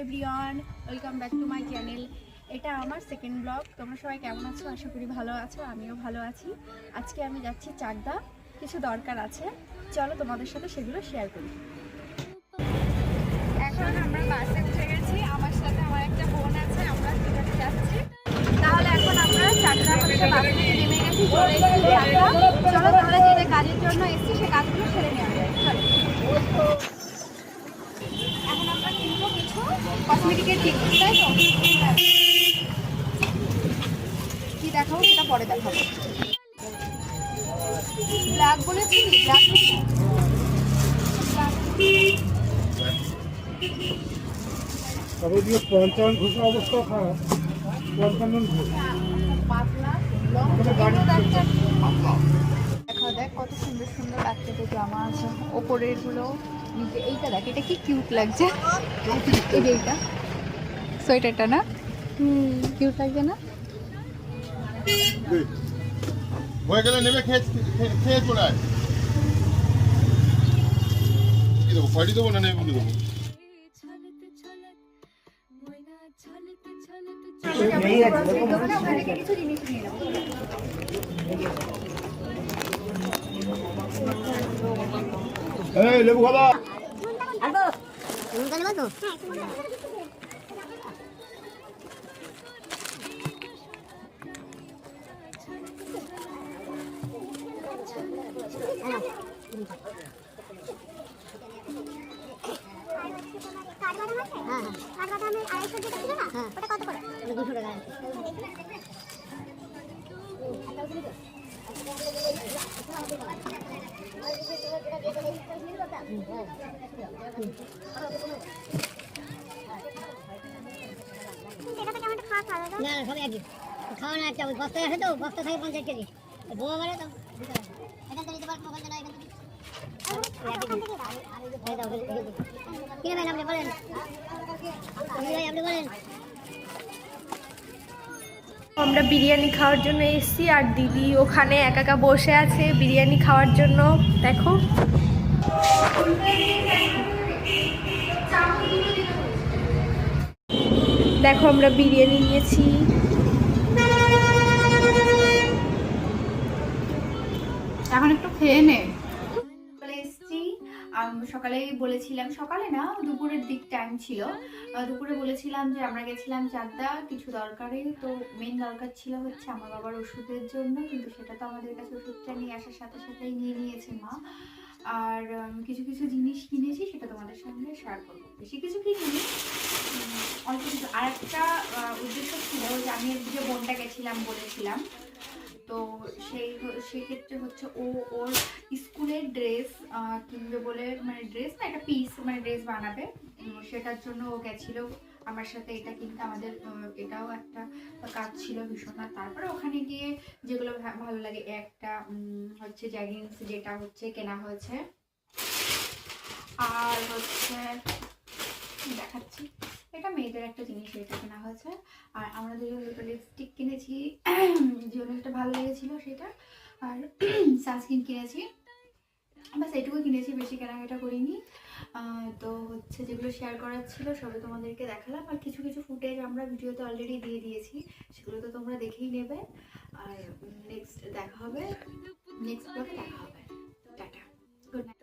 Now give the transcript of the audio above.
Everyone, welcome back to my channel. এটা আমার second blog. তোমরা সবাই কেমন আছো? আশা করি ভালো আছো, আমিও ভালো আছি। আজকে আমি যাচ্ছি চাকদা, কিছু দরকার আছে, চলো তোমাদের সাথে সেগুলো শেয়ার করি। এখন আমরা বাসে উঠে গেছি, আমার সাথে আমার একটা বোন আছে, আমরা দুজনে যাচ্ছি। তাহলে এখন আমরা চাকদা হচ্ছে বাস থেকে নেমে গেছি, চলে এসেছি চাকদা। চলো তাহলে যে যে কাজের জন্য এসেছি সে কাজগুলো সেরে নেওয়া যায়। চলো, এখন আমরা কিনবো কিছু কসমেটিকের জিনিস, তাই তো? কি দেখাবো সেটা পরে দেখাবো। ব্ল্যাক বলেছি, ব্ল্যাক তবে যে ৫৫ ঘুষে অবস্থা খারাপ, ৫৫ ঘুষ পাতলা দেখা দেখ কত সুন্দর সুন্দর বাচ্চাদের জামা আছে, ওপরের গুলো নিচে। এইটা দেখ, এটা কি কিউট লাগছে, এই যে এইটা সোয়েটারটা না, কিউট লাগছে না? হয়ে গেলে নেমে খেয়ে চলে আয়। কি দেবো, খয়টি দেবো না নেমে দেবো? কিছু জিনিস নিয়ে নেবো। এই লেবু খাবা? না না সবাই একই খাওয়া না। একটা ওই বস্তায় আছে তো, বস্তা থাকে 50 কেজি, বোমা মারে তো এখান থেকে নিতে পারবো, ওখান থেকে না, এখান থেকে কিনে ভাই আপনি বলেন, ভাই আপনি বলেন। আমরা বিরিয়ানি খাওয়ার জন্য এসেছি আর দিদি ওখানে একা একা বসে আছে বিরিয়ানি খাওয়ার জন্য। দেখো দেখো আমরা বিরিয়ানি নিয়েছি। এখন একটু খেয়ে নে। চলে এসেছি। সকালেই বলেছিলাম, সকালে না দুপুরের দিক টাইম ছিল, দুপুরে বলেছিলাম যে আমরা গেছিলাম চাকদা কিছু দরকারে। তো মেন দরকার ছিল হচ্ছে আমার বাবার ওষুধের জন্য, কিন্তু সেটা তো আমাদের কাছে ওষুধটা নিয়ে আসার সাথে সাথেই নিয়ে নিয়েছে মা। আর কিছু কিছু জিনিস কিনেছি, সেটা তোমাদের সঙ্গে শেয়ার করবো। বেশি কিছু কিনিনি, অল্প কিছু। আর একটা উদ্দেশ্য ছিল যে আমি যে বোনটা গেছিলাম বলেছিলাম, তো সেক্ষেত্রে হচ্ছে ওর স্কুলের ড্রেস কিনবে বলে, মানে ড্রেস না, একটা পিস, মানে ড্রেস বানাবে, সেটার জন্য ও গেছিল আমার সাথে এটা কিনতে। আমাদের এটাও একটা কাজ ছিল ভীষণ। আর তারপরে ওখানে গিয়ে যেগুলো ভালো লাগে, একটা হচ্ছে জ্যাগিংস, যেটা হচ্ছে কেনা হয়েছে। আর হচ্ছে দেখাচ্ছি, এটা মেয়েদের একটা জিনিস, এটা কেনা হয়েছে। আর আমরা দুজন দুটো লিপস্টিক কিনেছি, যেটা ভালো লেগেছিল সেটা। আর সানস্ক্রিন কিনেছি, বাস এটুকু কিনেছি, বেশি কেনাকাটা করিনি। তো হচ্ছে যেগুলো শেয়ার করার ছিল সবই তোমাদেরকে দেখালাম। আর কিছু কিছু ফুটেজ আমরা ভিডিওতে অলরেডি দিয়ে দিয়েছি, সেগুলো তো তোমরা দেখেই নেবে। আর নেক্সট দেখা হবে, নেক্সট ব্লগে দেখা হবে। Tata, good night.